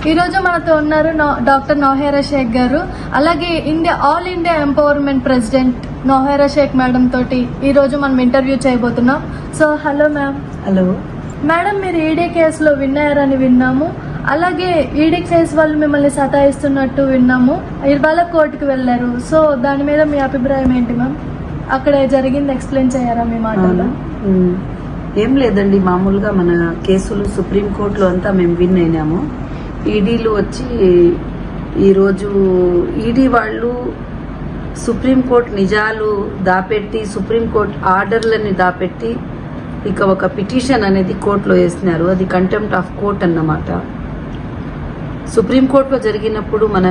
ఈ రోజు మనతో ఉన్నారు డాక్టర్ నౌహేరా షేక్ గారు, అలాగే all India empowerment president Nowhera Shaikh madam తోటి ఈ రోజు మనం ఇంటర్వ్యూ చేయబోతున్నాం. So hello ma'am. Hello madam, మీరు ఈడీ కేసులో విన్ అయ్యారని విన్నాము. అలాగే ఈడీ కేసు వాళ్ళు మిమ్మల్ని సతాయిస్తున్నట్టు విన్నాము. ఇవాళ కోర్టుకు వెళ్ళారు. సో దాని మీద మీ అభిప్రాయం ఏంటి మ్యామ్? అక్కడ జరిగింది ఎక్స్ప్లెయిన్ చేయారా మీ మాటల్లో? ఏం లేదండి, మామూలుగా మన కేసులు సుప్రీంకోర్టులో అంతా మేము విన్ అయినాము. ఈడీలు వచ్చి ఈరోజు ఈడీ వాళ్ళు సుప్రీంకోర్టు నిజాలు దాపెట్టి, సుప్రీంకోర్టు ఆర్డర్లని దాపెట్టి ఇక ఒక పిటిషన్ అనేది కోర్టులో వేసినారు. అది కంటెంప్ట్ ఆఫ్ కోర్ట్ అన్నమాట. సుప్రీంకోర్టులో జరిగినప్పుడు మన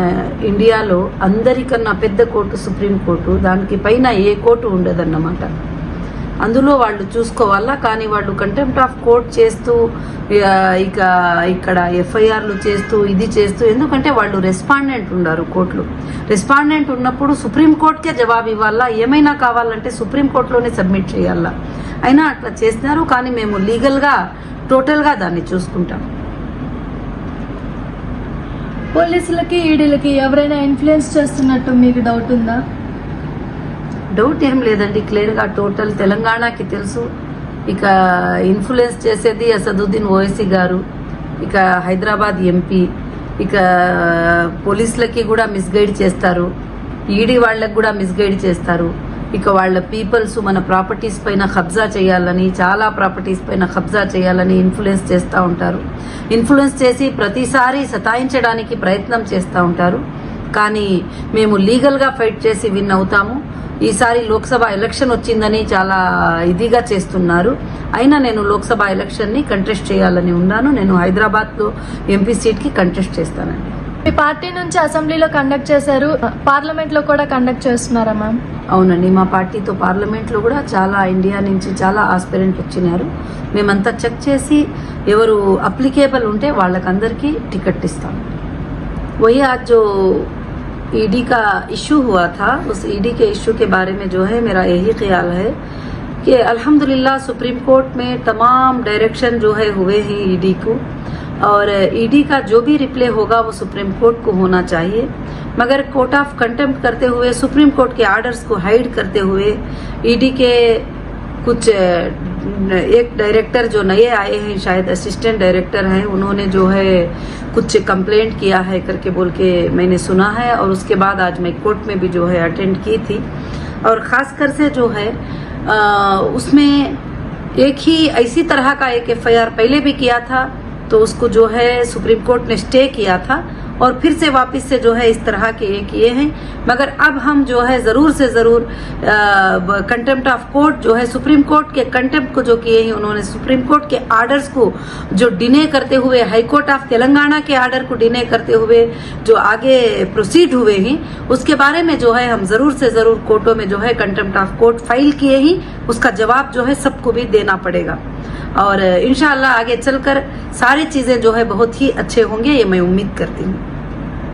ఇండియాలో అందరికన్నా పెద్ద కోర్టు సుప్రీంకోర్టు, దానికి పైన ఏ కోర్టు ఉండదన్నమాట. అందులో వాళ్ళు చూసుకోవాలా. కానీ వాళ్ళు కంటెంప్ట్ ఆఫ్ కోర్ట్ చేస్తూ ఇక ఇక్కడ ఎఫ్ఐఆర్లు చేస్తూ ఇది చేస్తూ, ఎందుకంటే వాళ్ళు రెస్పాండెంట్ ఉన్నారు కోర్టులో. రెస్పాండెంట్ ఉన్నప్పుడు సుప్రీంకోర్టుకే జవాబు ఇవ్వాలా, ఏమైనా కావాలంటే సుప్రీంకోర్టులోనే సబ్మిట్ చేయాలా. అయినా అట్లా చేస్తున్నారు. కానీ మేము లీగల్గా టోటల్గా దాన్ని చూసుకుంటాం. పోలీసులకి ఈడీలకి ఎవరైనా ఇన్ఫ్లుయెన్స్ చేస్తున్నట్టు మీకు డౌట్ ఉందా? డౌట్ ఏం లేదండి, క్లియర్గా టోటల్ తెలంగాణకి తెలుసు. ఇక ఇన్ఫ్లుయెన్స్ చేసేది అసదుద్దీన్ ఓవైసీ గారు, ఇక హైదరాబాద్ ఎంపీ, ఇక పోలీసులకి కూడా మిస్గైడ్ చేస్తారు, ఈడీ వాళ్ళకి కూడా మిస్గైడ్ చేస్తారు. ఇక వాళ్ళ పీపుల్స్ మన ప్రాపర్టీస్ పైన కబ్జా చేయాలని, చాలా ప్రాపర్టీస్ పైన కబ్జా చేయాలని ఇన్ఫ్లుయెన్స్ చేస్తూ ఉంటారు. ఇన్ఫ్లుయెన్స్ చేసి ప్రతిసారి సతాయించడానికి ప్రయత్నం చేస్తూ ఉంటారు. కానీ మేము లీగల్గా ఫైట్ చేసి విన్ అవుతాము. ఈసారి లోక్సభ ఎలక్షన్ వచ్చిందని చాలా ఇదిగా చేస్తున్నారు. అయినా నేను లోక్సభ ఎలక్షన్ని కంటెస్ట్ చేయాలని ఉన్నాను. నేను హైదరాబాద్లో ఎంపీ సీట్కి కంటెస్ట్ చేస్తానండి. మీ పార్టీ నుంచి అసెంబ్లీలో కండక్ట్ చేశారు, పార్లమెంట్లో కూడా కండక్ట్ చేస్తున్నారా మ్యామ్? అవునండి, మా పార్టీతో పార్లమెంట్లో కూడా చాలా ఇండియా నుంచి చాలా ఆస్పిరెంట్ వచ్చినారు. మేమంతా చెక్ చేసి ఎవరు అప్లికేబుల్ ఉంటే వాళ్ళకందరికీ టికెట్ ఇస్తాం. वही आज जो ईडी का इशू हुआ था, उस ईडी के इशू के बारे में जो है मेरा यही ख्याल है कि अल्हम्दुलिल्लाह सुप्रीम कोर्ट में तमाम डायरेक्शन जो है हुए हैं ईडी को, और ईडी का जो भी रिप्ले होगा वो सुप्रीम कोर्ट को होना चाहिए. मगर कोर्ट ऑफ कंटेम्प्ट करते हुए, सुप्रीम कोर्ट के आर्डर्स को हाइड करते हुए ईडी के कुछ एक डायरेक्टर जो नए आए हैं, शायद असिस्टेंट डायरेक्टर हैं, उन्होंने जो है कुछ कंप्लेंट किया है करके बोल के मैंने सुना है. और उसके बाद आज मैं कोर्ट में भी जो है अटेंड की थी. और खासकर से जो है उसमें एक ही ऐसी तरह का एक एफआईआर पहले भी किया था, तो उसको जो है सुप्रीम कोर्ट ने स्टे किया था और फिर से वापस से जो है इस तरह के ये किए हैं. मगर अब हम जो है जरूर से जरूर कंटेम्प्ट ऑफ कोर्ट जो है, सुप्रीम कोर्ट के कंटेम्प्ट को जो किए हैं उन्होंने, सुप्रीम कोर्ट के आर्डर्स को जो डिने करते हुए, हाई कोर्ट ऑफ तेलंगाना के आर्डर को डिने करते हुए जो आगे प्रोसीड हुए हैं, उसके बारे में जो है हम जरूर से जरूर कोर्टों में जो है कंटेम्प्ट ऑफ कोर्ट फाइल किए ही, उसका जवाब जो है सबको भी देना पड़ेगा. और इंशाअल्लाह आगे चलकर सारी चीजें जो है बहुत ही अच्छे होंगे, ये मैं उम्मीद करती हूँ.